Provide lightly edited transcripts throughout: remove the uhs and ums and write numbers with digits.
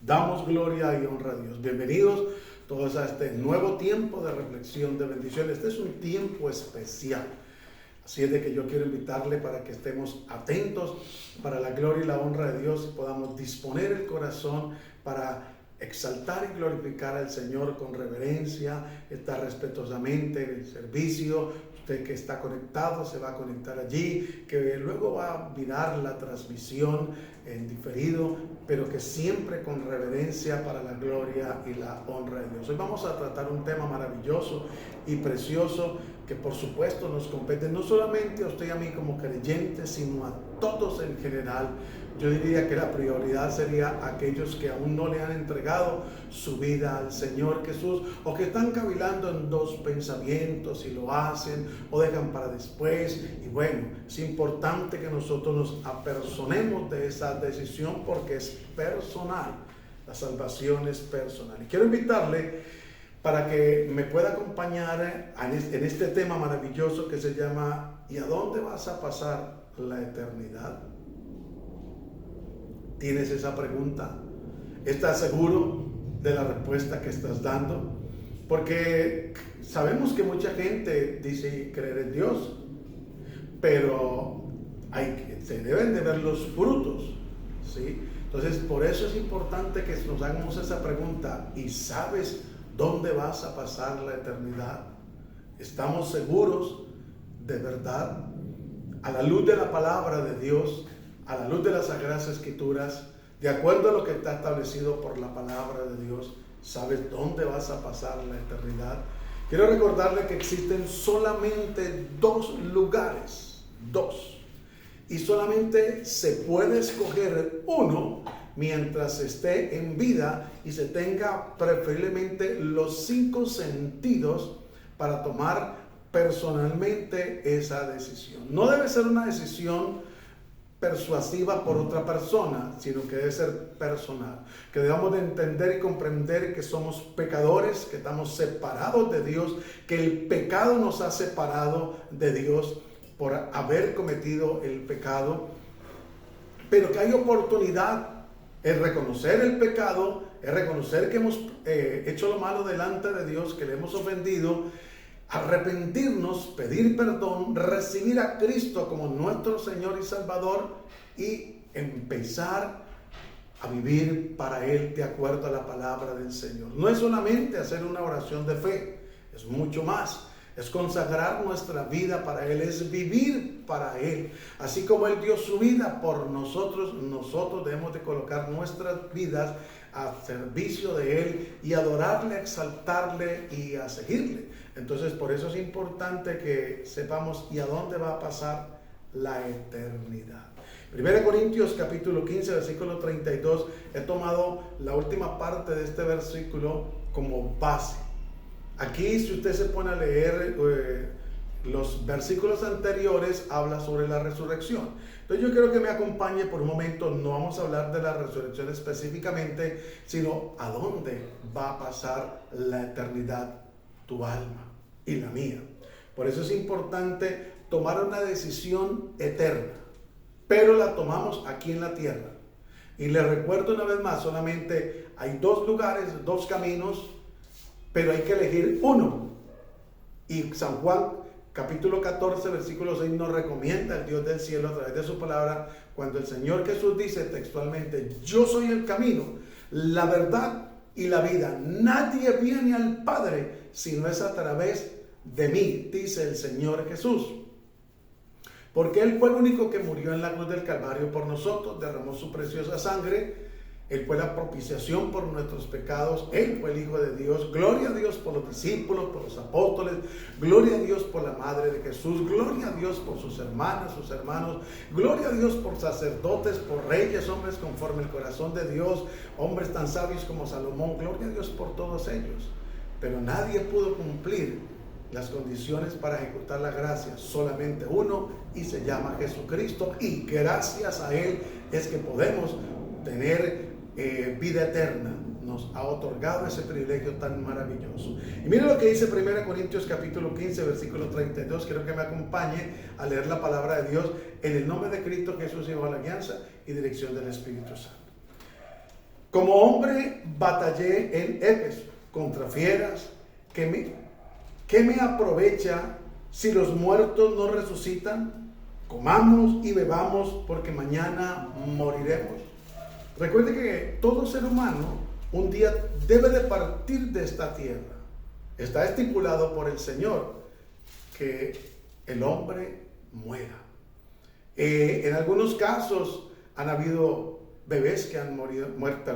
Damos gloria y honra a Dios. Bienvenidos todos a este nuevo tiempo de reflexión, de bendición. Este es un tiempo especial. Así es de que yo quiero invitarle para que estemos atentos para la gloria y la honra de Dios y podamos disponer el corazón para exaltar y glorificar al Señor con reverencia, estar respetuosamente en el servicio. Usted que está conectado se va a conectar allí, que luego va a mirar la transmisión en diferido, pero que siempre con reverencia para la gloria y la honra de Dios. Hoy vamos a tratar un tema maravilloso y precioso que por supuesto nos compete no solamente a usted y a mí como creyentes, sino a todos en general. Yo diría que la prioridad sería aquellos que aún no le han entregado su vida al Señor Jesús o que están cavilando en dos pensamientos y lo hacen o dejan para después. Y bueno, es importante que nosotros nos apersonemos de esa decisión porque es personal. La salvación es personal. Y quiero invitarle para que me pueda acompañar en este tema maravilloso que se llama ¿y a dónde vas a pasar la eternidad? ¿Tienes esa pregunta? ¿Estás seguro de la respuesta que estás dando? Porque sabemos que mucha gente dice creer en Dios, pero se deben de ver los frutos, ¿sí? Entonces, por eso es importante que nos hagamos esa pregunta. ¿Y sabes dónde vas a pasar la eternidad? ¿Estamos seguros de verdad? A la luz de la palabra de Dios, a la luz de las Sagradas Escrituras, de acuerdo a lo que está establecido por la palabra de Dios, ¿sabes dónde vas a pasar la eternidad? Quiero recordarle que existen solamente dos lugares, y solamente se puede escoger uno mientras esté en vida y se tenga preferiblemente los 5 sentidos para tomar personalmente esa decisión. No debe ser una decisión persuasiva por otra persona, sino que debe ser personal, que debamos de entender y comprender que somos pecadores, que estamos separados de Dios, que el pecado nos ha separado de Dios por haber cometido el pecado, pero que hay oportunidad en reconocer el pecado, en reconocer que hemos hecho lo malo delante de Dios, que le hemos ofendido, arrepentirnos, pedir perdón, recibir a Cristo como nuestro Señor y Salvador y empezar a vivir para Él de acuerdo a la palabra del Señor. No es solamente hacer una oración de fe, es mucho más. Es consagrar nuestra vida para Él, es vivir para Él. Así como Él dio su vida por nosotros, nosotros debemos de colocar nuestras vidas a servicio de Él y adorarle, exaltarle y a seguirle. Entonces, por eso es importante que sepamos y a dónde va a pasar la eternidad. 1 Corintios capítulo 15, versículo 32, he tomado la última parte de este versículo como base. Aquí, si usted se pone a leer los versículos anteriores, habla sobre la resurrección. Entonces yo quiero que me acompañe por un momento. No vamos a hablar de la resurrección específicamente, sino a dónde va a pasar la eternidad tu alma y la mía. Por eso es importante tomar una decisión eterna, pero la tomamos aquí en la tierra. Y les recuerdo una vez más, solamente hay 2 lugares, 2 caminos, pero hay que elegir uno. Y San Juan capítulo 14 versículo 6 nos recomienda el Dios del cielo a través de su palabra, cuando el Señor Jesús dice textualmente: yo soy el camino, la verdad y la vida. Nadie viene al Padre si no es a través de mí, dice el Señor Jesús. Porque Él fue el único que murió en la cruz del Calvario por nosotros, derramó su preciosa sangre. Él fue la propiciación por nuestros pecados. Él fue el Hijo de Dios. Gloria a Dios por los discípulos, por los apóstoles. Gloria a Dios por la Madre de Jesús. Gloria a Dios por sus hermanas, sus hermanos. Gloria a Dios por sacerdotes, por reyes, hombres conforme el corazón de Dios, hombres tan sabios como Salomón. Gloria a Dios por todos ellos. Pero nadie pudo cumplir las condiciones para ejecutar la gracia. Solamente uno, y se llama Jesucristo. Y gracias a Él es que podemos tener vida eterna. Nos ha otorgado ese privilegio tan maravilloso. Y mire lo que dice 1 Corintios capítulo 15 versículo 32. Quiero que me acompañe a leer la palabra de Dios en el nombre de Cristo Jesús y bajo la guianza y dirección del Espíritu Santo. Como hombre batallé en Éfeso contra fieras. ¿Qué me aprovecha si los muertos no resucitan? Comamos y bebamos porque mañana moriremos. Recuerde que todo ser humano un día debe de partir de esta tierra. Está estipulado por el Señor que el hombre muera. En algunos casos han habido bebés que han muerto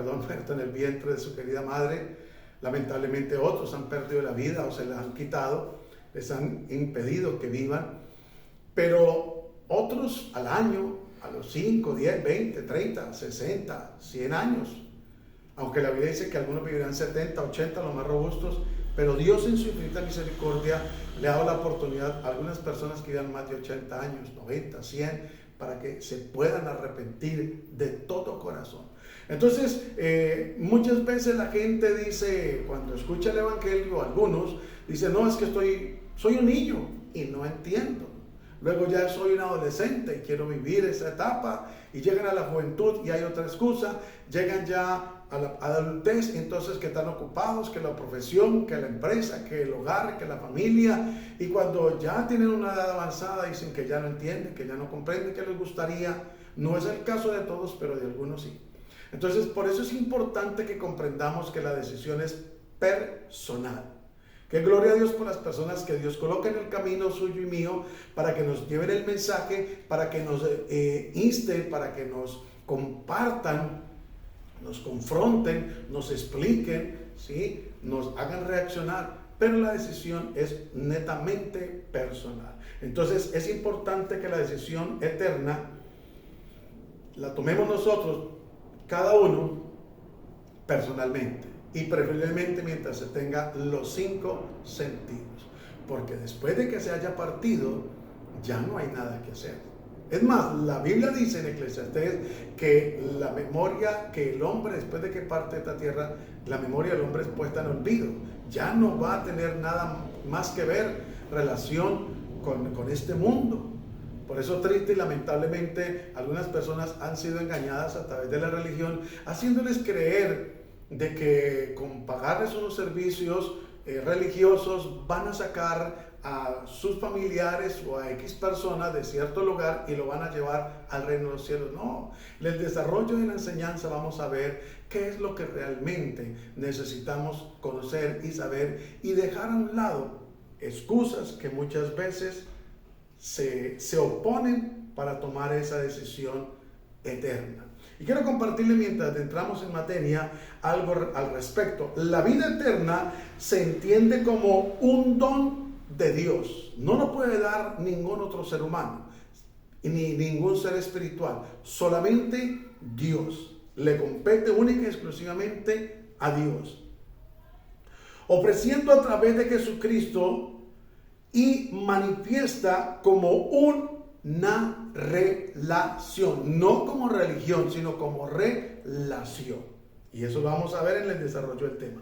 en el vientre de su querida madre. Lamentablemente otros han perdido la vida o se la han quitado, les han impedido que vivan. Pero otros al año, a los 5, 10, 20, 30, 60, 100 años. Aunque la Biblia dice que algunos vivirán 70, 80, los más robustos, pero Dios en su infinita misericordia le ha dado la oportunidad a algunas personas que vivan más de 80 años, 90, 100, para que se puedan arrepentir de todo corazón. Entonces, muchas veces la gente dice, cuando escucha el Evangelio, algunos dicen, no, es que soy un niño y no entiendo. Luego ya soy un adolescente y quiero vivir esa etapa, y llegan a la juventud y hay otra excusa, llegan ya a la adultez, entonces que están ocupados, que la profesión, que la empresa, que el hogar, que la familia, y cuando ya tienen una edad avanzada dicen que ya no entienden, que ya no comprenden, que les gustaría. No es el caso de todos, pero de algunos sí. Entonces, por eso es importante que comprendamos que la decisión es personal. Que gloria a Dios por las personas que Dios coloca en el camino suyo y mío para que nos lleven el mensaje, para que nos insten, para que nos compartan, nos confronten, nos expliquen, ¿sí? Nos hagan reaccionar. Pero la decisión es netamente personal. Entonces es importante que la decisión eterna la tomemos nosotros, cada uno, personalmente. Y preferiblemente mientras se tenga los 5 sentidos. Porque después de que se haya partido, ya no hay nada que hacer. Es más, la Biblia dice en Eclesiastés que la memoria que el hombre, después de que parte de esta tierra, la memoria del hombre es puesta en olvido. Ya no va a tener nada más que ver relación con este mundo. Por eso triste y lamentablemente algunas personas han sido engañadas a través de la religión, haciéndoles creer de que con pagarles unos servicios religiosos van a sacar a sus familiares o a X personas de cierto lugar y lo van a llevar al reino de los cielos. No, en el desarrollo de la enseñanza vamos a ver qué es lo que realmente necesitamos conocer y saber, y dejar a un lado excusas que muchas veces se oponen para tomar esa decisión eterna. Y quiero compartirle, mientras entramos en materia, algo al respecto. La vida eterna se entiende como un don de Dios. No lo puede dar ningún otro ser humano, ni ningún ser espiritual. Solamente Dios. Le compete única y exclusivamente a Dios. Ofreciendo a través de Jesucristo, y manifiesta como una relación, no como religión, sino como relación. Y eso lo vamos a ver en el desarrollo del tema.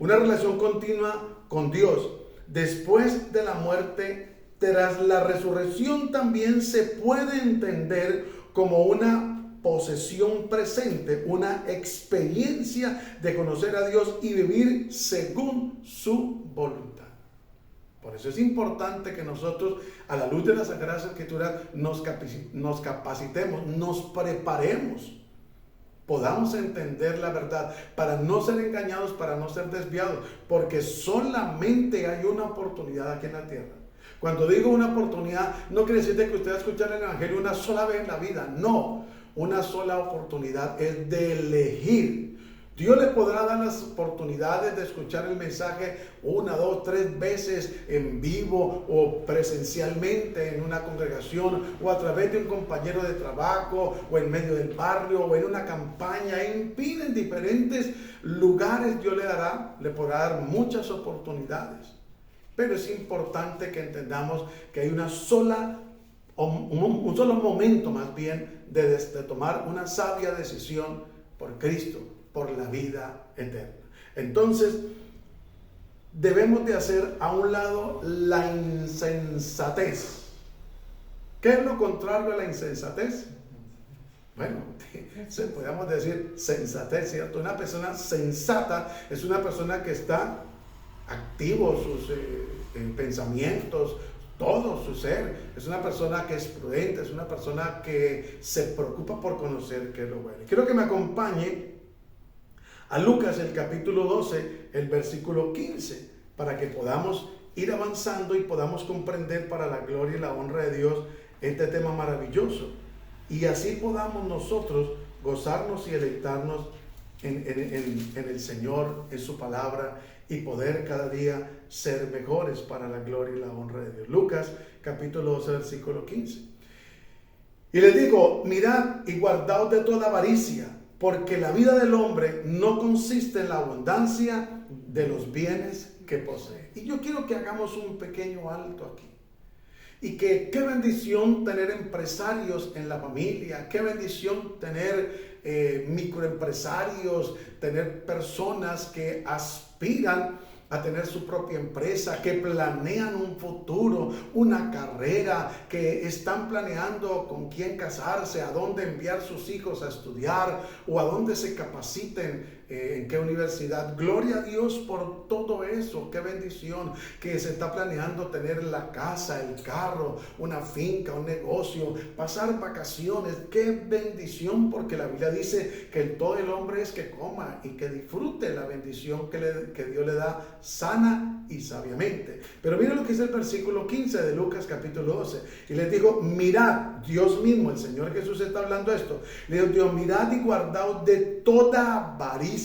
Una relación continua con Dios. Después de la muerte, tras la resurrección, también se puede entender como una posesión presente, una experiencia de conocer a Dios y vivir según su voluntad. Por eso es importante que nosotros, a la luz de las Sagradas Escrituras, nos capacitemos, nos preparemos, podamos entender la verdad, para no ser engañados, para no ser desviados, porque solamente hay una oportunidad aquí en la tierra. Cuando digo una oportunidad, no quiere decir que usted va a escuchar el Evangelio una sola vez en la vida, no, una sola oportunidad es de elegir. Dios le podrá dar las oportunidades de escuchar el mensaje 1, 2, 3 veces en vivo o presencialmente en una congregación, o a través de un compañero de trabajo, o en medio del barrio, o en una campaña. En fin, en diferentes lugares Dios le podrá dar muchas oportunidades. Pero es importante que entendamos que hay un solo momento más bien de tomar una sabia decisión por Cristo, por la vida eterna. Entonces, debemos de hacer a un lado la insensatez. ¿Qué es lo contrario a la insensatez? bueno, podríamos decir sensatez, ¿cierto? Una persona sensata es una persona que está activo, sus pensamientos, todo su ser. Es una persona que es prudente, es una persona que se preocupa por conocer qué es lo bueno. Quiero que me acompañe a Lucas, el capítulo 12, el versículo 15, para que podamos ir avanzando y podamos comprender para la gloria y la honra de Dios este tema maravilloso. Y así podamos nosotros gozarnos y deleitarnos en el Señor, en su palabra, y poder cada día ser mejores para la gloria y la honra de Dios. Lucas capítulo 12 versículo 15. Y les digo, mirad y guardaos de toda avaricia, porque la vida del hombre no consiste en la abundancia de los bienes que posee. Y yo quiero que hagamos un pequeño alto aquí. Y que qué bendición tener empresarios en la familia, qué bendición tener microempresarios, tener personas que aspiran a tener su propia empresa, que planean un futuro, una carrera, que están planeando con quién casarse, a dónde enviar sus hijos a estudiar o a dónde se capaciten, en qué universidad. Gloria a Dios por todo eso, qué bendición, que se está planeando tener la casa, el carro, una finca, un negocio, pasar vacaciones. Qué bendición, porque la Biblia dice que todo el hombre es que coma y que disfrute la bendición que Dios le da sana y sabiamente. Pero miren lo que dice el versículo 15 de Lucas capítulo 12. Y les digo, mirad, Dios mismo, el Señor Jesús está hablando esto. Le digo, Dios, mirad y guardaos de toda avaricia.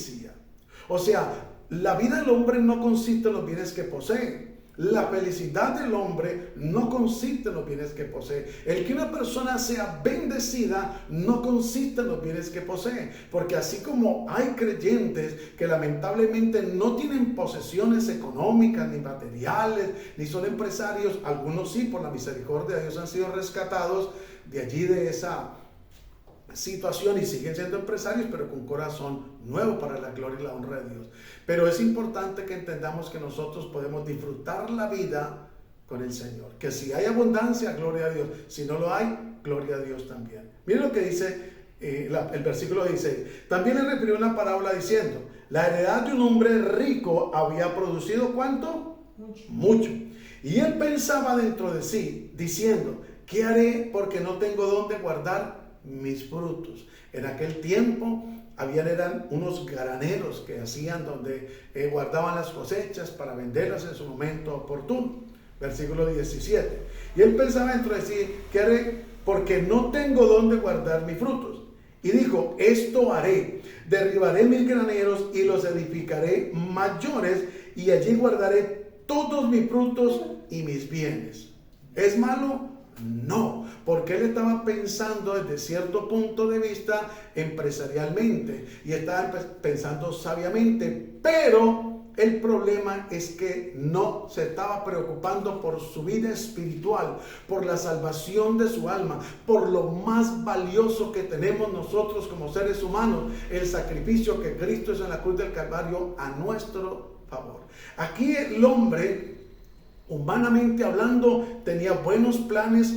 O sea, la vida del hombre no consiste en los bienes que posee. La felicidad del hombre no consiste en los bienes que posee. El que una persona sea bendecida no consiste en los bienes que posee. Porque así como hay creyentes que lamentablemente no tienen posesiones económicas ni materiales, ni son empresarios, algunos sí, por la misericordia de Dios han sido rescatados de allí, de esa situación, y siguen siendo empresarios, pero con corazón nuevo para la gloria y la honra de Dios. Pero es importante que entendamos que nosotros podemos disfrutar la vida con el Señor, que si hay abundancia, gloria a Dios; si no lo hay, gloria a Dios también. Miren lo que dice el versículo 16. También le refirió una parábola diciendo: la heredad de un hombre rico había producido ¿cuánto? Mucho. Y él pensaba dentro de sí, diciendo: ¿qué haré? Porque no tengo dónde guardar mis frutos. En aquel tiempo eran unos graneros que hacían, donde guardaban las cosechas para venderlas en su momento oportuno. Versículo 17. Y él pensaba dentro de sí: ¿qué haré? Porque no tengo dónde guardar mis frutos. Y dijo: esto haré, derribaré mis graneros y los edificaré mayores, y allí guardaré todos mis frutos y mis bienes. ¿Es malo? No, porque él estaba pensando desde cierto punto de vista empresarialmente y estaba pensando sabiamente, pero el problema es que no se estaba preocupando por su vida espiritual, por la salvación de su alma, por lo más valioso que tenemos nosotros como seres humanos, el sacrificio que Cristo hizo en la cruz del Calvario a nuestro favor. Aquí el hombre, humanamente hablando, tenía buenos planes,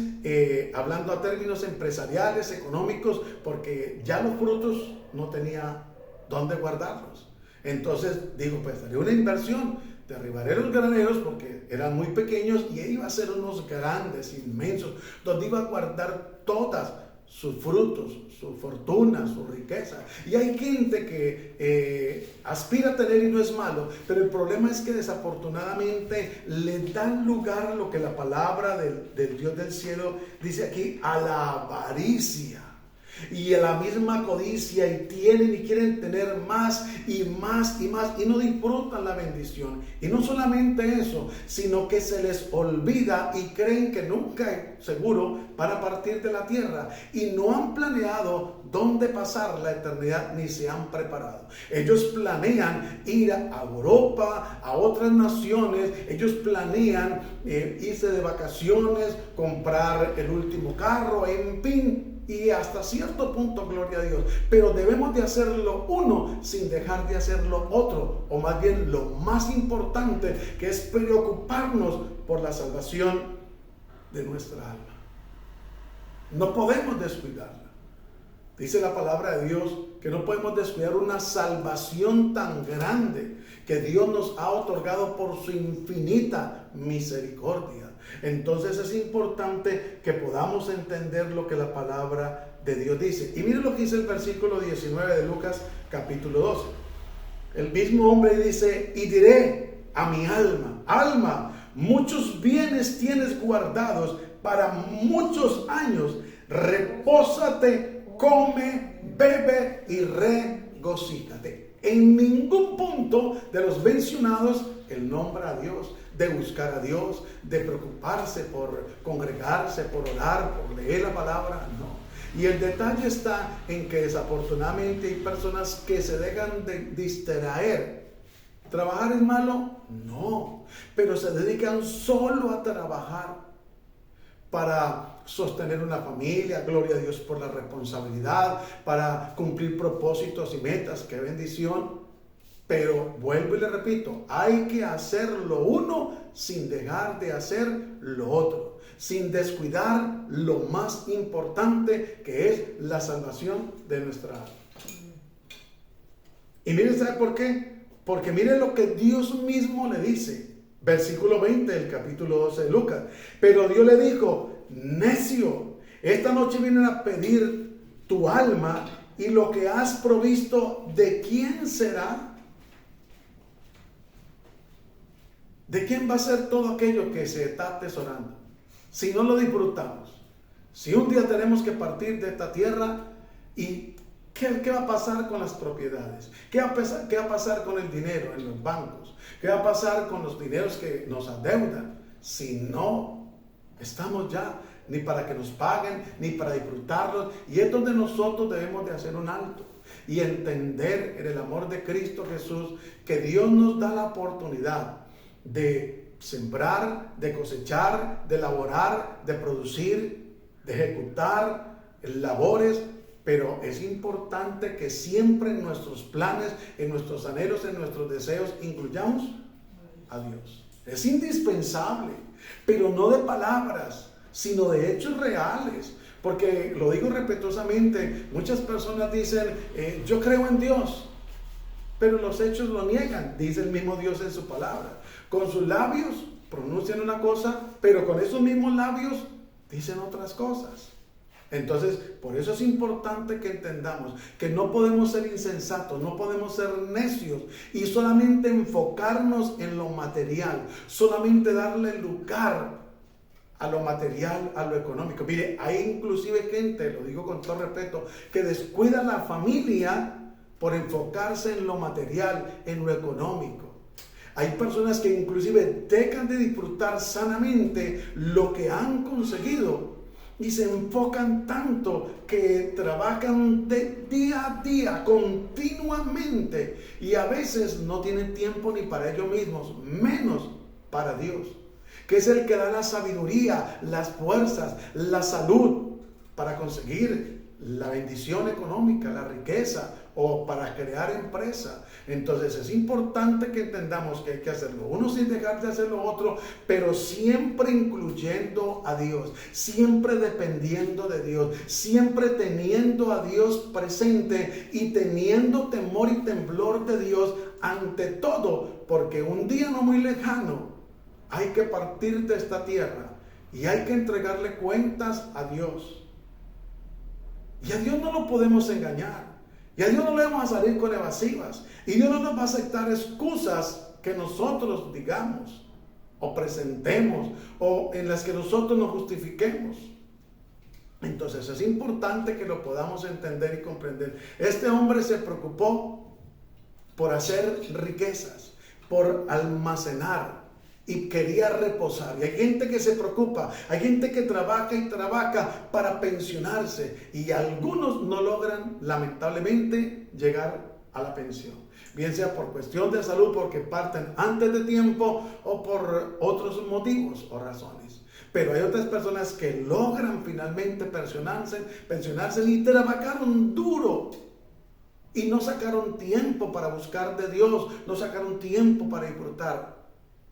hablando a términos empresariales, económicos, porque ya los frutos no tenía dónde guardarlos. Entonces digo, pues haré una inversión, derribaré los graneros porque eran muy pequeños, y iba a ser unos grandes, inmensos, donde iba a guardar todas sus frutos, su fortuna, su riqueza. Y hay gente que aspira a tener, y no es malo, pero el problema es que desafortunadamente le dan lugar a lo que la palabra del Dios del cielo dice aquí: a la avaricia y a la misma codicia, y tienen y quieren tener más y más y más, y no disfrutan la bendición. Y no solamente eso, sino que se les olvida y creen que nunca seguro van a partir de la tierra, y no han planeado dónde pasar la eternidad, ni se han preparado. Ellos planean ir a Europa, a otras naciones, ellos planean irse de vacaciones, comprar el último carro, en fin, y hasta cierto punto, gloria a Dios, pero debemos de hacerlo uno sin dejar de hacerlo otro, o más bien lo más importante, que es preocuparnos por la salvación de nuestra alma. No podemos descuidarla. Dice la palabra de Dios que no podemos descuidar una salvación tan grande que Dios nos ha otorgado por su infinita misericordia. Entonces es importante que podamos entender lo que la palabra de Dios dice. Y miren lo que dice el versículo 19 de Lucas capítulo 12. El mismo hombre dice: y diré a mi alma, alma, muchos bienes tienes guardados para muchos años, repósate, come, bebe y regocíjate. En ningún punto de los mencionados él nombra a Dios, de buscar a Dios, de preocuparse por congregarse, por orar, por leer la palabra, no. Y el detalle está en que desafortunadamente hay personas que se dejan de distraer. ¿Trabajar es malo? No, pero se dedican solo a trabajar para sostener una familia, gloria a Dios por la responsabilidad, para cumplir propósitos y metas, qué bendición. Pero vuelvo y le repito, hay que hacer lo uno sin dejar de hacer lo otro, sin descuidar lo más importante que es la salvación de nuestra alma. Y miren, ¿sabe por qué? Porque miren lo que Dios mismo le dice. Versículo 20 del capítulo 12 de Lucas. Pero Dios le dijo: necio, esta noche vienen a pedir tu alma, y lo que has provisto, ¿de quién será? ¿De quién va a ser todo aquello que se está atesorando? Si no lo disfrutamos. Si un día tenemos que partir de esta tierra, ¿y qué va a pasar con las propiedades? ¿Qué va a pasar con el dinero en los bancos? ¿Qué va a pasar con los dineros que nos adeudan? Si no estamos ya ni para que nos paguen, ni para disfrutarlos. Y es donde nosotros debemos de hacer un alto y entender en el amor de Cristo Jesús que Dios nos da la oportunidad de sembrar, de cosechar, de laborar, de producir, de ejecutar labores, pero es importante que siempre en nuestros planes, en nuestros anhelos, en nuestros deseos, incluyamos a Dios. Es indispensable, pero no de palabras, sino de hechos reales. Porque lo digo respetuosamente, muchas personas dicen, yo creo en Dios, pero los hechos lo niegan, dice el mismo Dios en su palabra. Con sus labios pronuncian una cosa, pero con esos mismos labios dicen otras cosas. Entonces, por eso es importante que entendamos que no podemos ser insensatos, no podemos ser necios y solamente enfocarnos en lo material, solamente darle lugar a lo material, a lo económico. Mire, hay inclusive gente, lo digo con todo respeto, que descuida la familia por enfocarse en lo material, en lo económico. Hay personas que inclusive dejan de disfrutar sanamente lo que han conseguido y se enfocan tanto que trabajan de día a día, continuamente, y a veces no tienen tiempo ni para ellos mismos, menos para Dios, que es el que da la sabiduría, las fuerzas, la salud para conseguir la bendición económica, la riqueza, o para crear empresa. Entonces es importante que entendamos que hay que hacerlo uno sin dejar de hacer lo otro, pero siempre incluyendo a Dios, siempre dependiendo de Dios, siempre teniendo a Dios presente y teniendo temor y temblor de Dios ante todo, porque un día no muy lejano hay que partir de esta tierra y hay que entregarle cuentas a Dios. Y a Dios no lo podemos engañar. Y a Dios no le vamos a salir con evasivas. Y Dios no nos va a aceptar excusas que nosotros digamos o presentemos o en las que nosotros nos justifiquemos. Entonces es importante que lo podamos entender y comprender. Este hombre se preocupó por hacer riquezas, por almacenar, y quería reposar. Y hay gente que se preocupa, hay gente que trabaja y trabaja para pensionarse, y algunos no logran lamentablemente llegar a la pensión, bien sea por cuestión de salud, porque parten antes de tiempo, o por otros motivos o razones. Pero hay otras personas que logran finalmente pensionarse y trabajaron duro y no sacaron tiempo para buscar de Dios, no sacaron tiempo para disfrutar.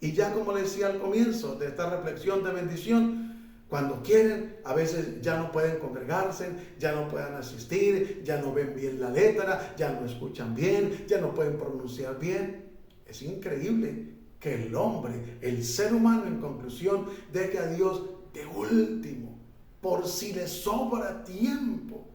Y ya, como le decía al comienzo de esta reflexión de bendición, Cuando quieren, a veces ya no pueden congregarse, ya no pueden asistir, ya no ven bien la letra, ya no escuchan bien, ya no pueden pronunciar bien. Es increíble que el hombre, el ser humano en conclusión, deje a Dios de último, por si le sobra tiempo.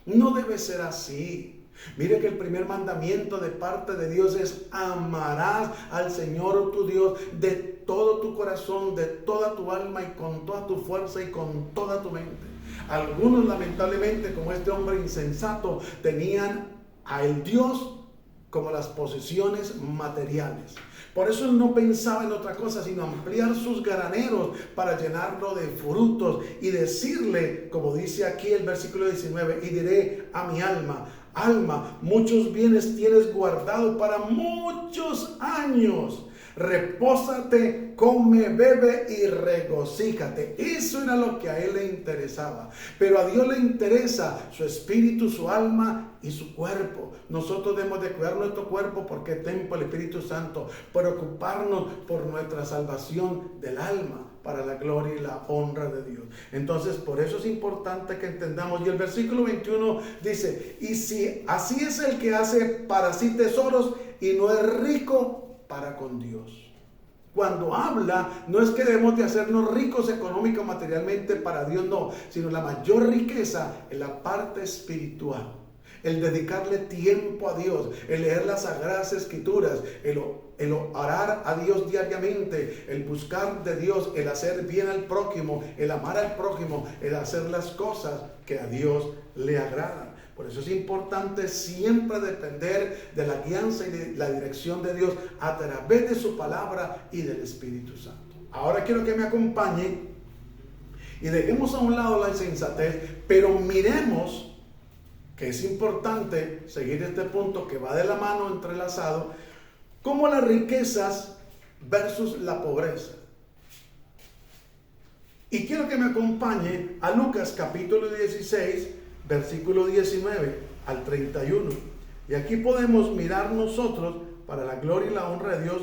No debe ser así. Mire que el primer mandamiento de parte de Dios es: amarás al Señor tu Dios de todo tu corazón, de toda tu alma y con toda tu fuerza y con toda tu mente. Algunos, lamentablemente, como este hombre insensato, tenían a el Dios como las posesiones materiales. Por eso él no pensaba en otra cosa sino ampliar sus graneros para llenarlo de frutos y decirle, como dice aquí el versículo 19, y diré a mi alma: alma, muchos bienes tienes guardado para muchos años. Repósate, come, bebe y regocíjate. Eso era lo que a él le interesaba. Pero a Dios le interesa su espíritu, su alma y su cuerpo. Nosotros debemos de cuidar nuestro cuerpo porque es templo del Espíritu Santo. Preocuparnos por nuestra salvación del alma, para la gloria y la honra de Dios. Entonces, por eso es importante que entendamos. Y el versículo 21 dice: y si así es el que hace para sí tesoros y no es rico para con Dios. Cuando habla, no es que debemos de hacernos ricos económico materialmente para Dios, no, sino la mayor riqueza en la parte espiritual. El dedicarle tiempo a Dios, el leer las Sagradas Escrituras, el orar a Dios diariamente, el buscar de Dios, el hacer bien al prójimo, el amar al prójimo, el hacer las cosas que a Dios le agradan. Por eso es importante siempre depender de la guianza y de la dirección de Dios a través de su palabra y del Espíritu Santo. Ahora quiero que me acompañen y dejemos a un lado la insensatez, pero miremos que es importante seguir este punto que va de la mano entrelazado, como las riquezas versus la pobreza. Y quiero que me acompañe a Lucas capítulo 16, versículo 19 al 31. Y aquí podemos mirar nosotros, para la gloria y la honra de Dios,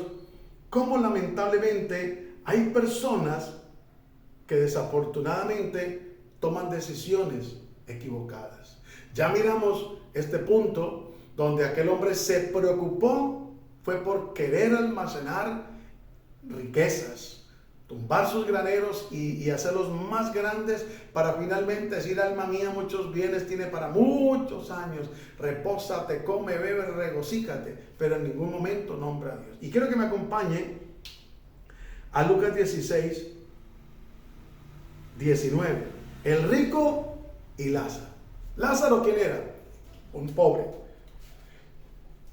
cómo lamentablemente hay personas que desafortunadamente toman decisiones equivocadas. Ya miramos este punto donde aquel hombre se preocupó, fue por querer almacenar riquezas, tumbar sus graneros y hacerlos más grandes para finalmente decir: alma mía, muchos bienes tiene para muchos años, repósate, come, bebe, regocíjate, pero en ningún momento nombra a Dios. Y quiero que me acompañe a Lucas 16, 19, el rico y Lázaro. Lázaro, ¿quién era? Un pobre,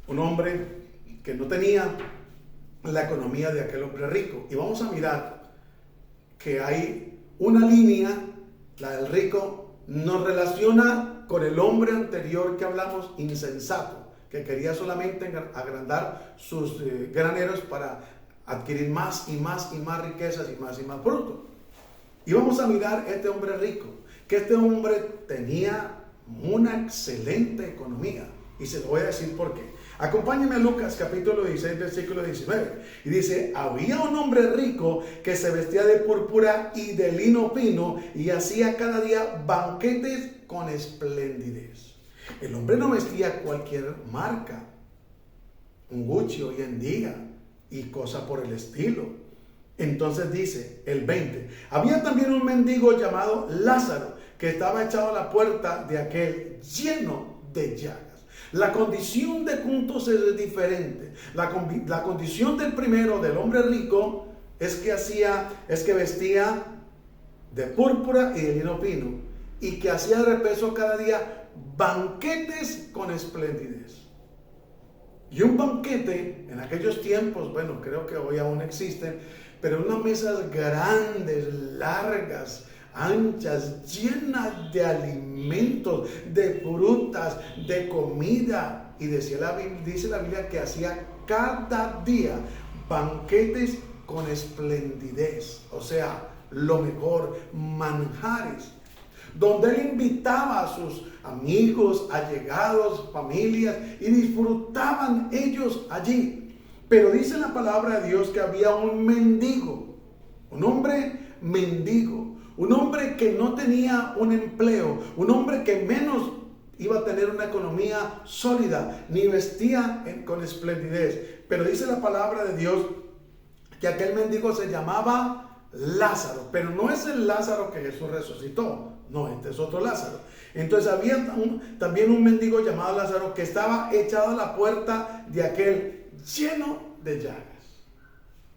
un hombre que no tenía la economía de aquel hombre rico. Y vamos a mirar que hay una línea, la del rico, nos relaciona con el hombre anterior que hablamos, insensato, que quería solamente agrandar sus graneros para adquirir más y más y más riquezas y más fruto. Y vamos a mirar este hombre rico, que este hombre tenía una excelente economía, y se lo voy a decir por qué. Acompáñenme a Lucas capítulo 16, versículo 19, y dice: había un hombre rico que se vestía de púrpura y de lino fino y hacía cada día banquetes con esplendidez. El hombre no vestía cualquier marca, un Gucci hoy en día y cosas por el estilo. Entonces dice el 20: había también un mendigo llamado Lázaro, que estaba echado a la puerta de aquel, lleno de llagas. La condición de juntos es diferente. La condición del primero, del hombre rico, es que vestía de púrpura y de lino fino, y que hacía de repeso cada día banquetes con esplendidez. Y un banquete en aquellos tiempos, bueno, creo que hoy aún existen, pero unas mesas grandes, largas, anchas, llenas de alimentos, de frutas, de comida. Y dice la Biblia que hacía cada día banquetes con esplendidez, o sea, lo mejor, manjares, donde él invitaba a sus amigos, allegados, familias, y disfrutaban ellos allí. Pero dice la palabra de Dios que había un mendigo, un hombre mendigo, un hombre que no tenía un empleo, un hombre que menos iba a tener una economía sólida, ni vestía con esplendidez. Pero dice la palabra de Dios que aquel mendigo se llamaba Lázaro, pero no es el Lázaro que Jesús resucitó, no, este es otro Lázaro. Entonces había también un mendigo llamado Lázaro que estaba echado a la puerta de aquel lleno de llagas.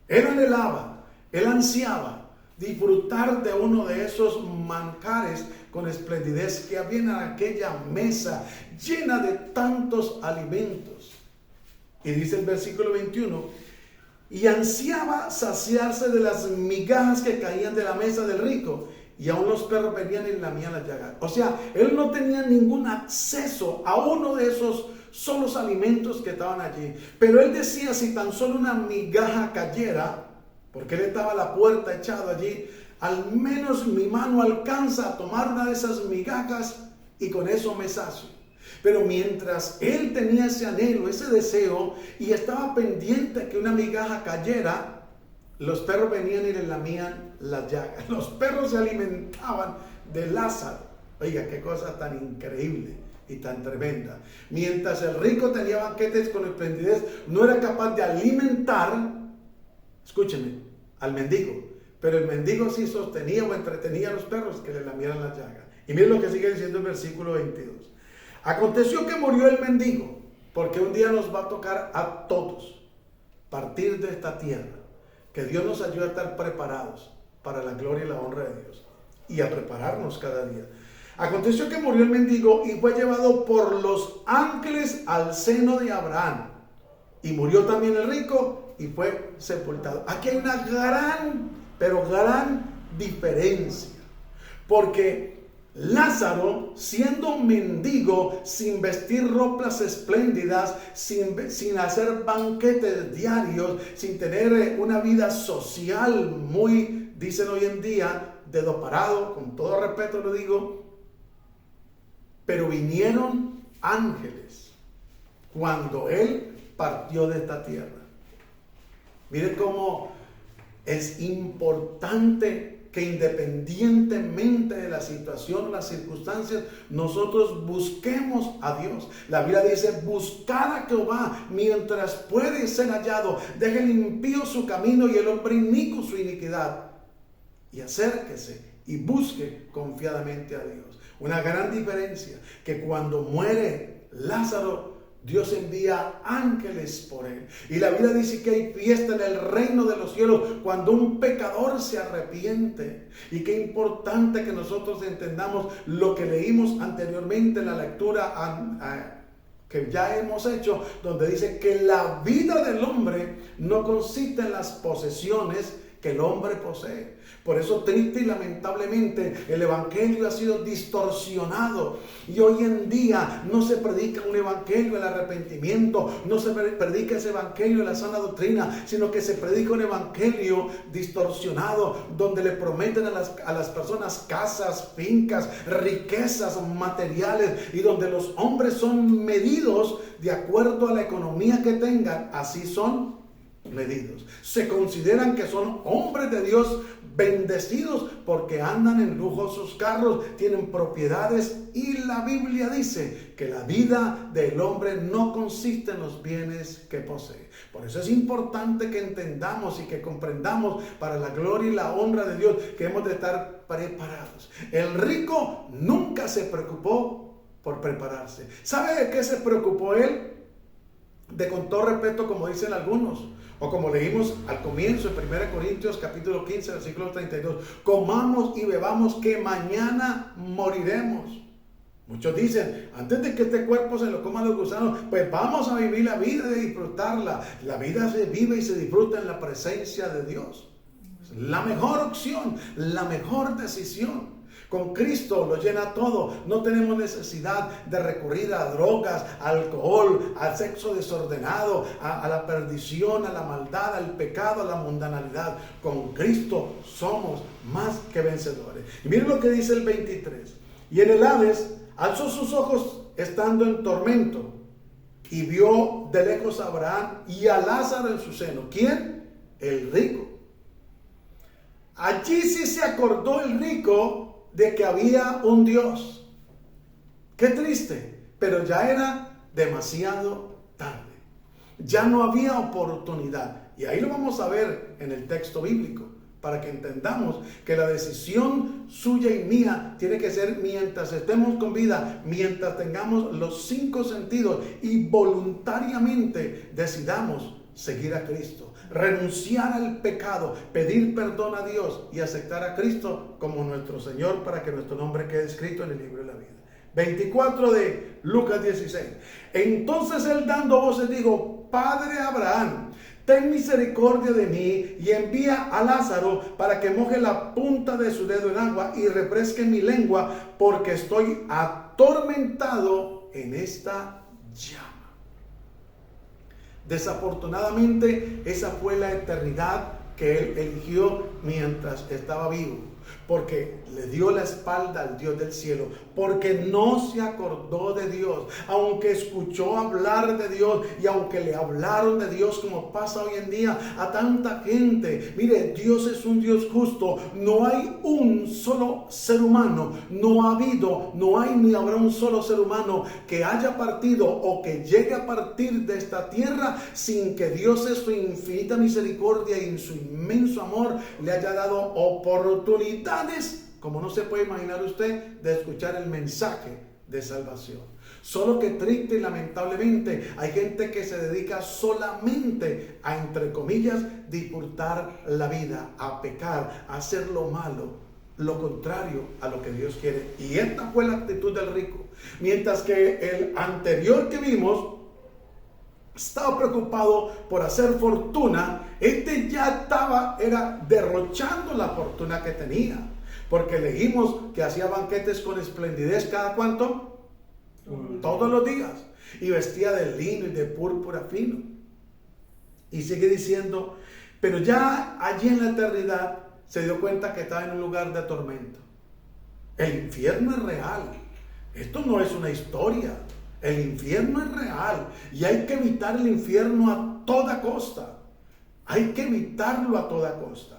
Él anhelaba, él ansiaba disfrutar de uno de esos manjares con esplendidez que había en aquella mesa llena de tantos alimentos. Y dice el versículo 21, y ansiaba saciarse de las migajas que caían de la mesa del rico, y aún los perros venían y lamían las llagas. O sea, él no tenía ningún acceso a uno de esos solos alimentos que estaban allí. Pero él decía, si tan solo una migaja cayera, porque él estaba a la puerta echado allí, al menos mi mano alcanza a tomar una de esas migajas y con eso me sacio. Pero mientras él tenía ese anhelo, ese deseo, y estaba pendiente que una migaja cayera, los perros venían y le lamían las llagas. Los perros se alimentaban de Lázaro. Oiga, qué cosa tan increíble y tan tremenda. Mientras el rico tenía banquetes con esplendidez, no era capaz de alimentar, escúcheme, al mendigo. Pero el mendigo sí sostenía o entretenía a los perros que le lamieran las llagas. Y miren lo que sigue diciendo el versículo 22. Aconteció que murió el mendigo, porque un día nos va a tocar a todos partir de esta tierra. Que Dios nos ayude a estar preparados para la gloria y la honra de Dios y a prepararnos cada día. Aconteció que murió el mendigo y fue llevado por los ángeles al seno de Abraham. Y murió también el rico y fue sepultado. Aquí hay una gran, pero gran diferencia. Porque Lázaro, siendo mendigo, sin vestir ropas espléndidas, sin hacer banquetes diarios, sin tener una vida social muy, dicen hoy en día, dedoparado, con todo respeto lo digo, pero vinieron ángeles cuando él partió de esta tierra. Miren cómo es importante que independientemente de la situación, las circunstancias, nosotros busquemos a Dios. La Biblia dice, buscad a Jehová mientras puede ser hallado. Deje el impío su camino y el hombre inicuo su iniquidad. Y acérquese y busque confiadamente a Dios. Una gran diferencia, que cuando muere Lázaro, Dios envía ángeles por él. Y la Biblia dice que hay fiesta en el reino de los cielos cuando un pecador se arrepiente. Y qué importante que nosotros entendamos lo que leímos anteriormente en la lectura que ya hemos hecho, donde dice que la vida del hombre no consiste en las posesiones que el hombre posee. Por eso, triste y lamentablemente, el evangelio ha sido distorsionado y hoy en día no se predica un evangelio del arrepentimiento, no se predica ese evangelio de la sana doctrina, sino que se predica un evangelio distorsionado donde le prometen a las personas casas, fincas, riquezas materiales, y donde los hombres son medidos de acuerdo a la economía que tengan. Así son medidos. Se consideran que son hombres de Dios, bendecidos porque andan en lujosos carros, tienen propiedades, y la Biblia dice que la vida del hombre no consiste en los bienes que posee. Por eso es importante que entendamos y que comprendamos, para la gloria y la honra de Dios, que hemos de estar preparados. El rico nunca se preocupó por prepararse. ¿Sabe de qué se preocupó él? De, con todo respeto, como dicen algunos, o como leímos al comienzo en 1 Corintios capítulo 15, versículo 32, comamos y bebamos que mañana moriremos. Muchos dicen, antes de que este cuerpo se lo coman los gusanos, pues vamos a vivir la vida y disfrutarla. La vida se vive y se disfruta en la presencia de Dios. La mejor opción, la mejor decisión. Con Cristo lo llena todo. No tenemos necesidad de recurrir a drogas, al alcohol, al sexo desordenado, a la perdición, a la maldad, al pecado, a la mundanalidad. Con Cristo somos más que vencedores. Y miren lo que dice el 23. Y en el Hades alzó sus ojos estando en tormento y vio de lejos a Abraham y a Lázaro en su seno. ¿Quién? El rico. allí sí se acordó el rico de que había un Dios. Qué triste, pero ya era demasiado tarde. Ya no había oportunidad. Y ahí lo vamos a ver en el texto bíblico, para que entendamos que la decisión suya y mía tiene que ser mientras estemos con vida, mientras tengamos los 5 sentidos y voluntariamente decidamos seguir a Cristo, renunciar al pecado, pedir perdón a Dios y aceptar a Cristo como nuestro Señor, para que nuestro nombre quede escrito en el libro de la vida. 24 de Lucas 16. Entonces él, dando voces, dijo: Padre Abraham, ten misericordia de mí y envía a Lázaro para que moje la punta de su dedo en agua y refresque mi lengua, porque estoy atormentado en esta llama. Desafortunadamente, esa fue la eternidad que él eligió mientras estaba vivo, porque le dio la espalda al Dios del cielo, porque no se acordó de Dios, aunque escuchó hablar de Dios y aunque le hablaron de Dios, como pasa hoy en día a tanta gente. Mire, Dios es un Dios justo. No hay un solo ser humano, no ha habido, no hay ni habrá un solo ser humano que haya partido o que llegue a partir de esta tierra sin que Dios, en su infinita misericordia y en su inmenso amor, le haya dado oportunidades, como no se puede imaginar usted, de escuchar el mensaje de salvación. Solo que triste y lamentablemente hay gente que se dedica solamente a, entre comillas, disfrutar la vida, a pecar, a hacer lo malo, lo contrario a lo que Dios quiere. Y esta fue la actitud del rico. Mientras que el anterior que vimos estaba preocupado por hacer fortuna, este ya era derrochando la fortuna que tenía, porque leímos que hacía banquetes con esplendidez. ¿Cada cuánto? Todos los días. Y vestía de lino y de púrpura fino. Y sigue diciendo, pero ya allí en la eternidad se dio cuenta que estaba en un lugar de tormento. El infierno es real. Esto no es una historia. El infierno es real y hay que evitar el infierno a toda costa. Hay que evitarlo a toda costa.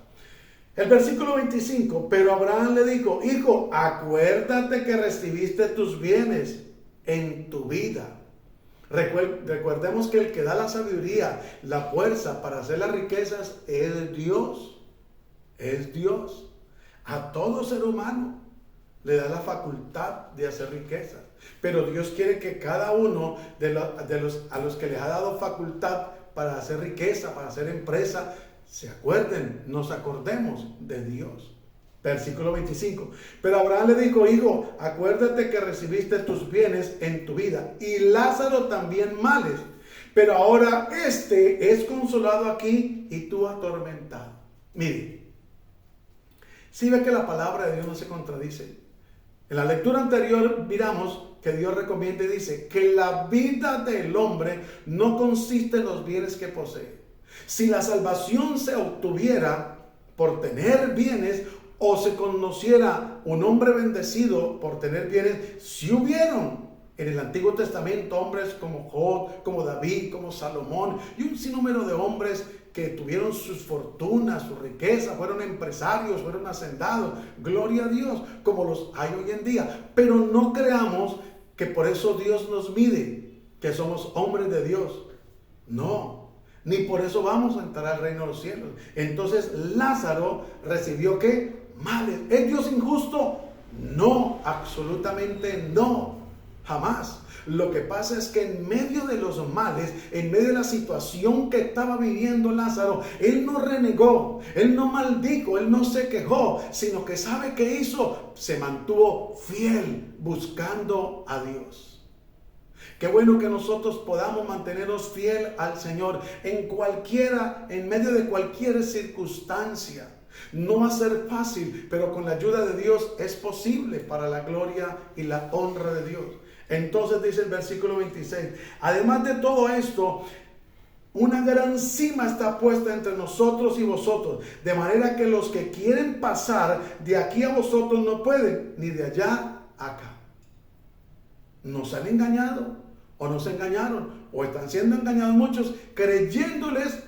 El versículo 25, pero Abraham le dijo: hijo, acuérdate que recibiste tus bienes en tu vida. Recordemos que el que da la sabiduría, la fuerza para hacer las riquezas es Dios. Es Dios. A todo ser humano le da la facultad de hacer riquezas. Pero Dios quiere que cada uno a los que les ha dado facultad para hacer riqueza, para hacer empresa, se acuerden, nos acordemos de Dios. Versículo 25. Pero Abraham le dijo: hijo, acuérdate que recibiste tus bienes en tu vida, y Lázaro también males. Pero ahora este es consolado aquí y tú atormentado. Mire, si ve que la palabra de Dios no se contradice. En la lectura anterior miramos que Dios recomienda y dice que la vida del hombre no consiste en los bienes que posee. Si la salvación se obtuviera por tener bienes, o se conociera un hombre bendecido por tener bienes, si hubieron en el Antiguo Testamento hombres como Job, como David, como Salomón y un sinnúmero de hombres que tuvieron sus fortunas, su riqueza, fueron empresarios, fueron hacendados, gloria a Dios, como los hay hoy en día. Pero no creamos que por eso Dios nos mide, que somos hombres de Dios. No, ni por eso vamos a entrar al reino de los cielos. Entonces Lázaro recibió ¿qué? Males. ¿Es Dios injusto? No, absolutamente no, jamás. Lo que pasa es que en medio de los males, en medio de la situación que estaba viviendo Lázaro, él no renegó, él no maldijo, él no se quejó, sino que ¿sabe qué hizo? Se mantuvo fiel buscando a Dios. Qué bueno que nosotros podamos mantenernos fiel al Señor en medio de cualquier circunstancia. No va a ser fácil, pero con la ayuda de Dios es posible para la gloria y la honra de Dios. Entonces dice el versículo 26, además de todo esto, una gran cima está puesta entre nosotros y vosotros, de manera que los que quieren pasar de aquí a vosotros no pueden, ni de allá a acá. Nos han engañado, o nos engañaron, o están siendo engañados muchos, creyéndoles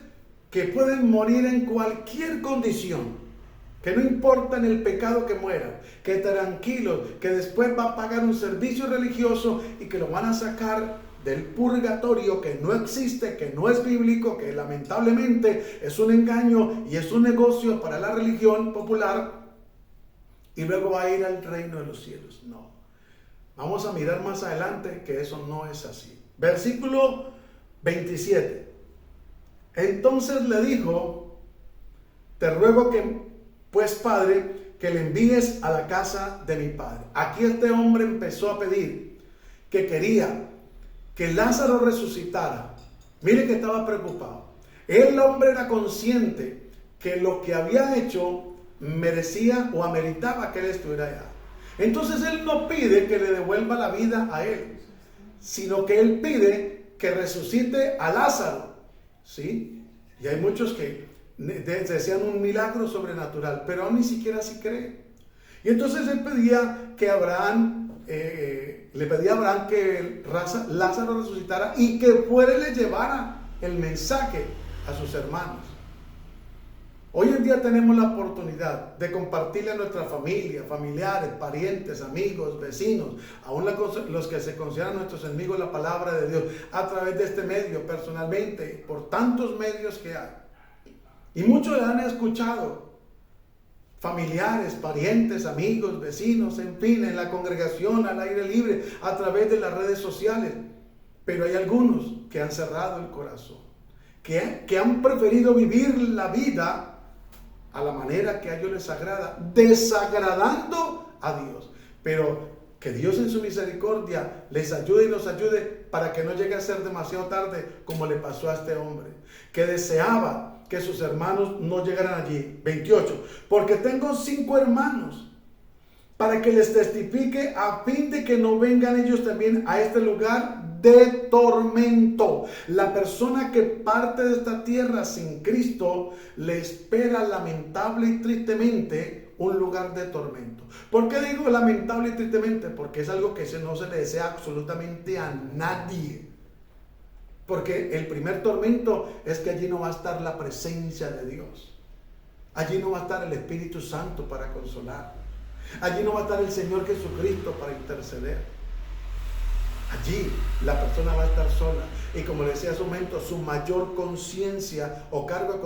que pueden morir en cualquier condición. que no importa en el pecado que muera, que tranquilos, que después va a pagar un servicio religioso y que lo van a sacar del purgatorio, que no existe, que no es bíblico, que lamentablemente es un engaño y es un negocio para la religión popular, y luego va a ir al reino de los cielos. No. Vamos a mirar más adelante que eso no es así. Versículo 27. Entonces le dijo: te ruego que, pues, Padre, que le envíes a la casa de mi padre. Aquí este hombre empezó a pedir que quería que Lázaro resucitara. Mire que estaba preocupado. El hombre era consciente que lo que había hecho merecía o ameritaba que él estuviera allá. Entonces él no pide que le devuelva la vida a él, sino que él pide que resucite a Lázaro. ¿Sí? Y hay muchos que desean un milagro sobrenatural, pero aún ni siquiera así creen. Y entonces él pedía que le pedía a Abraham que Lázaro resucitara y que fuera y le llevara el mensaje a sus hermanos. Hoy en día tenemos la oportunidad de compartirle a nuestra familia, familiares, parientes, amigos, vecinos, aún los que se consideran nuestros enemigos, la palabra de Dios, a través de este medio, personalmente, por tantos medios que hay. Y muchos la han escuchado. Familiares, parientes, amigos, vecinos, en fin, en la congregación, al aire libre, a través de las redes sociales. Pero hay algunos que han cerrado el corazón, que han preferido vivir la vida a la manera que a ellos les agrada, desagradando a Dios. Pero que Dios en su misericordia les ayude y nos ayude para que no llegue a ser demasiado tarde, como le pasó a este hombre, que deseaba que sus hermanos no llegaran allí. 28. Porque tengo 5 hermanos, para que les testifique, a fin de que no vengan ellos también a este lugar de tormento. La persona que parte de esta tierra sin Cristo le espera lamentable y tristemente un lugar de tormento. ¿Por qué digo lamentable y tristemente? Porque es algo que no se le desea absolutamente a nadie. Porque el primer tormento es que allí no va a estar la presencia de Dios. Allí no va a estar el Espíritu Santo para consolar. Allí no va a estar el Señor Jesucristo para interceder. Allí la persona va a estar sola. Y como le decía hace un momento, su mayor conciencia o cargo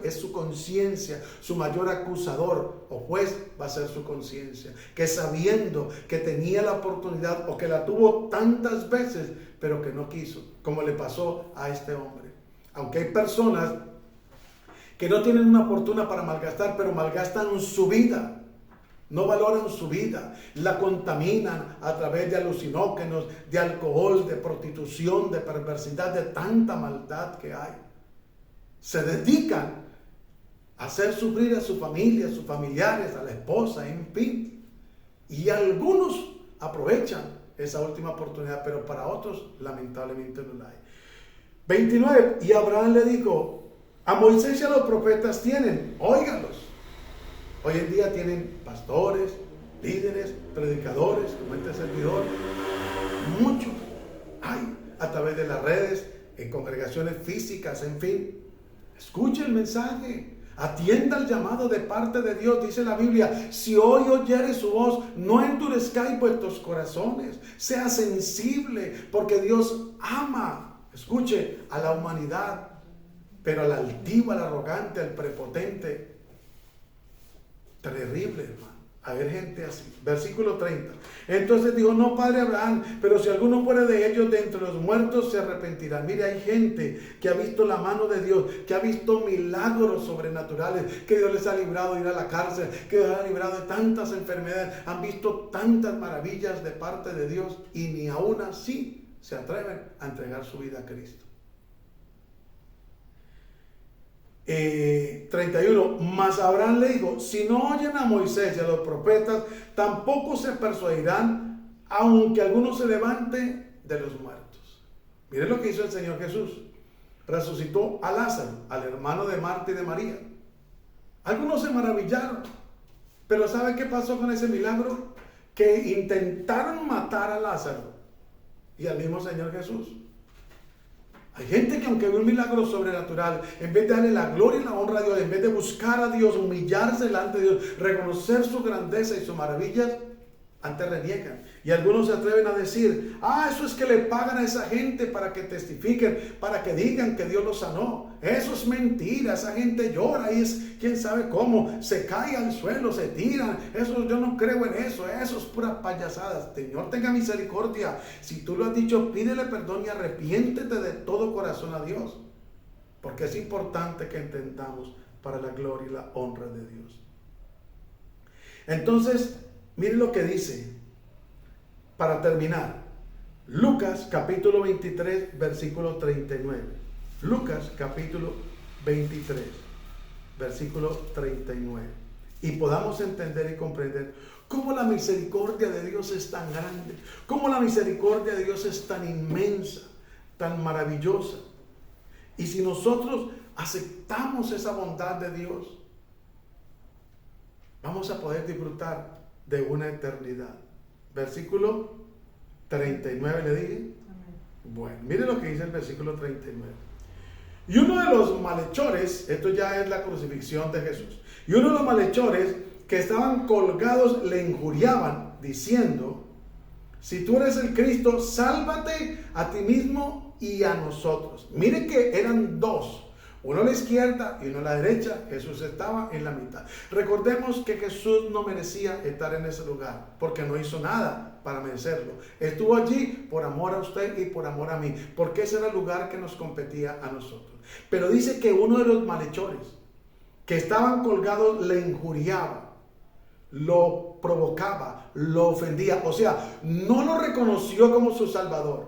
es su conciencia. Su mayor acusador o juez va a ser su conciencia. Que sabiendo que tenía la oportunidad o que la tuvo tantas veces, pero que no quiso, como le pasó a este hombre. Aunque hay personas que no tienen una fortuna para malgastar, pero malgastan su vida. No valoran su vida, la contaminan a través de alucinógenos, de alcohol, de prostitución, de perversidad, de tanta maldad que hay. Se dedican a hacer sufrir a su familia, a sus familiares, a la esposa, en fin. Y algunos aprovechan esa última oportunidad, pero para otros lamentablemente no la hay. 29. Y Abraham le dijo: a Moisés y a los profetas tienen, óiganlos. Hoy en día tienen pastores, líderes, predicadores, como este servidor. Muchos hay a través de las redes, en congregaciones físicas, en fin. Escuche el mensaje, atienda el llamado de parte de Dios. Dice la Biblia: si hoy oyeres su voz, no endurezcáis vuestros corazones. Sea sensible, porque Dios ama, escuche, a la humanidad, pero al altivo, al arrogante, al prepotente, terrible, hermano. A ver, gente así. Versículo 30. Entonces dijo: no, padre Abraham, pero si alguno fuera de ellos de entre los muertos, se arrepentirá. Mire, hay gente que ha visto la mano de Dios, que ha visto milagros sobrenaturales, que Dios les ha librado de ir a la cárcel, que Dios les ha librado de tantas enfermedades, han visto tantas maravillas de parte de Dios, y ni aún así se atreven a entregar su vida a Cristo. 31. Mas Abraham le dijo: si no oyen a Moisés y a los profetas, tampoco se persuadirán, aunque alguno se levante de los muertos. Miren lo que hizo el Señor Jesús. Resucitó a Lázaro, al hermano de Marta y de María. Algunos se maravillaron, pero ¿sabe qué pasó con ese milagro? Que intentaron matar a Lázaro y al mismo Señor Jesús. Hay gente que aunque ve un milagro sobrenatural, en vez de darle la gloria y la honra a Dios, en vez de buscar a Dios, humillarse delante de Dios, reconocer su grandeza y sus maravillas, antes reniegan. Y algunos se atreven a decir, eso es que le pagan a esa gente para que testifiquen, para que digan que Dios los sanó. Eso es mentira, esa gente llora y es quién sabe cómo, se cae al suelo, se tiran. Eso, yo no creo en eso es pura payasada. Señor, tenga misericordia. Si tú lo has dicho, pídele perdón y arrepiéntete de todo corazón a Dios. Porque es importante que entendamos para la gloria y la honra de Dios. Entonces, mire lo que dice, para terminar, Lucas capítulo 23, versículo 39. Lucas capítulo 23, versículo 39. Y podamos entender y comprender cómo la misericordia de Dios es tan grande, cómo la misericordia de Dios es tan inmensa, tan maravillosa. Y si nosotros aceptamos esa bondad de Dios, vamos a poder disfrutar de una eternidad. Versículo 39, ¿le dije? Amén. Bueno, mire lo que dice el versículo 39. Y uno de los malhechores, esto ya es la crucifixión de Jesús, y uno de los malhechores que estaban colgados le injuriaban, diciendo, si tú eres el Cristo, sálvate a ti mismo y a nosotros. Mire que eran dos, uno a la izquierda y uno a la derecha. Jesús estaba en la mitad. Recordemos que Jesús no merecía estar en ese lugar, porque no hizo nada para merecerlo. Estuvo allí por amor a usted y por amor a mí, porque ese era el lugar que nos competía a nosotros. Pero dice que uno de los malhechores que estaban colgados le injuriaba, lo provocaba, lo ofendía. O sea, no lo reconoció como su Salvador.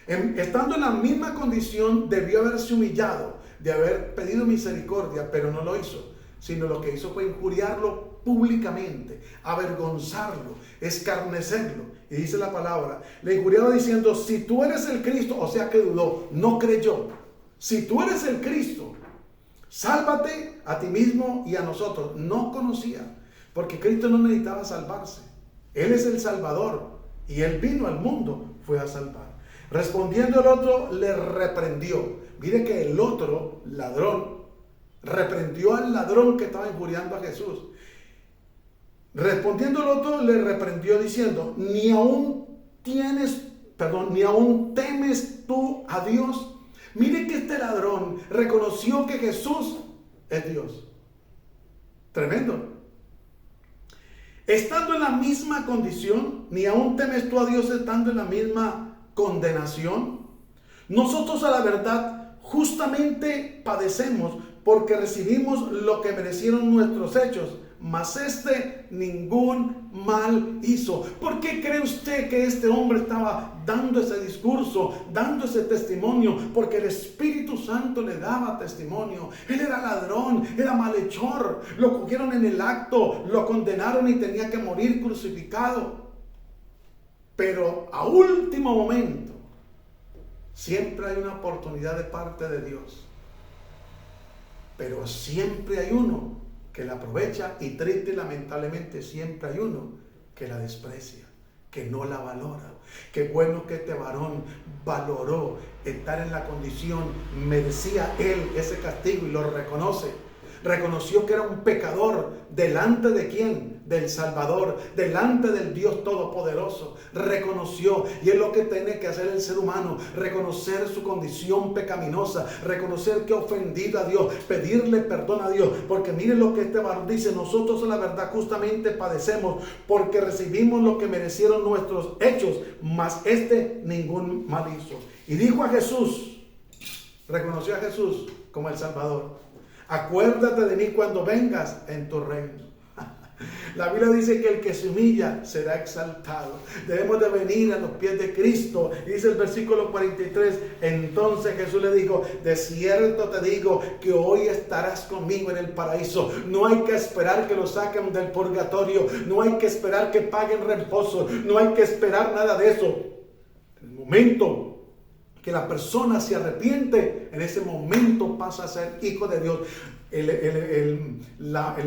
Estando en la misma condición, debió haberse humillado, de haber pedido misericordia, pero no lo hizo, sino lo que hizo fue injuriarlo públicamente, avergonzarlo, escarnecerlo. Y dice la palabra, le injuriaba diciendo, si tú eres el Cristo, o sea que dudó, no creyó. Si tú eres el Cristo, sálvate a ti mismo y a nosotros. No conocía, porque Cristo no necesitaba salvarse. Él es el Salvador y Él vino al mundo, fue a salvar. Respondiendo el otro, le reprendió. Mire que el otro ladrón reprendió al ladrón que estaba injuriando a Jesús. Respondiendo el otro, le reprendió diciendo, ni aún temes tú a Dios. Mire que este ladrón reconoció que Jesús es Dios. Tremendo. Estando en la misma condición, ni aún temes tú a Dios estando en la misma condenación. Nosotros a la verdad justamente padecemos porque recibimos lo que merecieron nuestros hechos, mas este ningún mal hizo. ¿Por qué cree usted que este hombre estaba dando ese discurso, dando ese testimonio? Porque el Espíritu Santo le daba testimonio. Él era ladrón, era malhechor, lo cogieron en el acto, lo condenaron y tenía que morir crucificado. Pero a último momento, siempre hay una oportunidad de parte de Dios, pero siempre hay uno que la aprovecha y triste y lamentablemente siempre hay uno que la desprecia, que no la valora. Qué bueno que este varón valoró estar en la condición, merecía él ese castigo y lo reconoce. Reconoció que era un pecador delante de quién, del Salvador, delante del Dios Todopoderoso. Reconoció, y es lo que tiene que hacer el ser humano, reconocer su condición pecaminosa, reconocer que ha ofendido a Dios, pedirle perdón a Dios. Porque miren lo que este varón dice: nosotros a la verdad justamente padecemos porque recibimos lo que merecieron nuestros hechos, mas este ningún mal hizo. Y dijo a Jesús, reconoció a Jesús como el Salvador: acuérdate de mí cuando vengas en tu reino. La Biblia dice que el que se humilla será exaltado. Debemos de venir a los pies de Cristo. Y dice el versículo 43, entonces Jesús le dijo: de cierto te digo que hoy estarás conmigo en el paraíso. No hay que esperar que lo saquen del purgatorio. No hay que esperar que paguen reposo. No hay que esperar nada de eso. En el momento que la persona se arrepiente, en ese momento pasa a ser hijo de Dios. El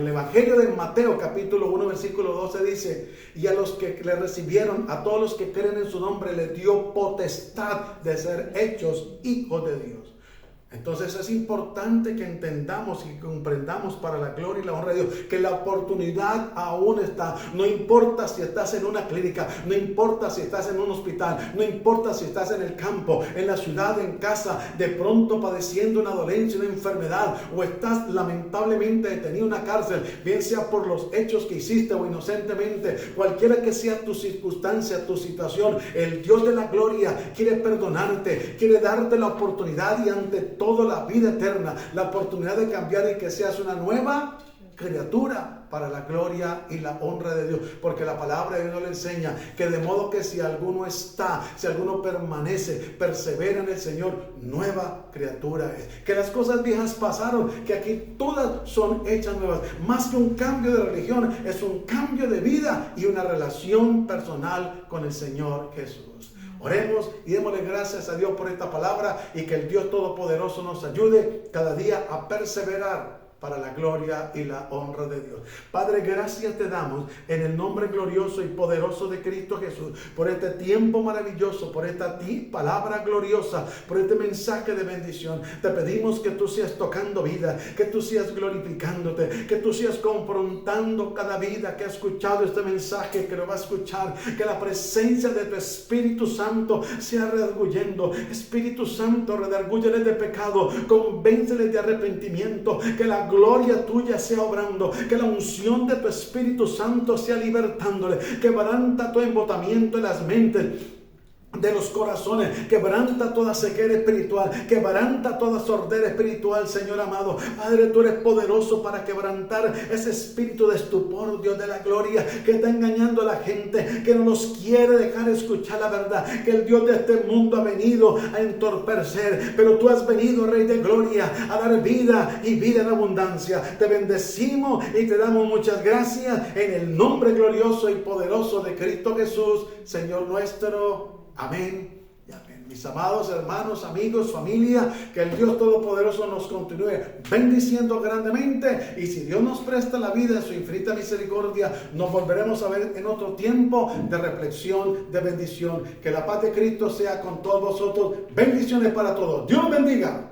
Evangelio de Mateo capítulo 1 versículo 12 dice: y a los que le recibieron, a todos los que creen en su nombre, les dio potestad de ser hechos hijos de Dios. Entonces es importante que entendamos y comprendamos para la gloria y la honra de Dios que la oportunidad aún está. No importa si estás en una clínica, no importa si estás en un hospital, no importa si estás en el campo, en la ciudad, en casa, de pronto padeciendo una dolencia, una enfermedad, o estás lamentablemente detenido en una cárcel, bien sea por los hechos que hiciste o inocentemente, cualquiera que sea tu circunstancia, tu situación, el Dios de la gloria quiere perdonarte, quiere darte la oportunidad y ante toda la vida eterna, la oportunidad de cambiar y que seas una nueva criatura para la gloria y la honra de Dios, porque la palabra de Dios nos le enseña que de modo que si alguno permanece, persevera en el Señor, nueva criatura es. Que las cosas viejas pasaron, que aquí todas son hechas nuevas. Más que un cambio de religión, es un cambio de vida y una relación personal con el Señor Jesús. Oremos y démosle gracias a Dios por esta palabra y que el Dios Todopoderoso nos ayude cada día a perseverar para la gloria y la honra de Dios. Padre, gracias te damos en el nombre glorioso y poderoso de Cristo Jesús por este tiempo maravilloso, por esta palabra gloriosa, por este mensaje de bendición. Te pedimos que tú seas tocando vida, que tú seas glorificándote, que tú seas confrontando cada vida que ha escuchado este mensaje, que lo va a escuchar, que la presencia de tu Espíritu Santo sea redarguyendo. Espíritu Santo, redargúyeles de pecado, convénceles de arrepentimiento, que la gloria tuya sea obrando, que la unción de tu Espíritu Santo sea libertándole, quebranta todo embotamiento en las mentes de los corazones, quebranta toda ceguera espiritual, quebranta toda sordera espiritual, Señor amado. Padre, tú eres poderoso para quebrantar ese espíritu de estupor, Dios de la gloria, que está engañando a la gente, que no nos quiere dejar escuchar la verdad, que el Dios de este mundo ha venido a entorpecer, pero tú has venido, Rey de gloria, a dar vida y vida en abundancia. Te bendecimos y te damos muchas gracias en el nombre glorioso y poderoso de Cristo Jesús, Señor nuestro. Amén y amén. Mis amados hermanos, amigos, familia, que el Dios Todopoderoso nos continúe bendiciendo grandemente. Y si Dios nos presta la vida en su infinita misericordia, nos volveremos a ver en otro tiempo de reflexión, de bendición. Que la paz de Cristo sea con todos vosotros. Bendiciones para todos. Dios bendiga.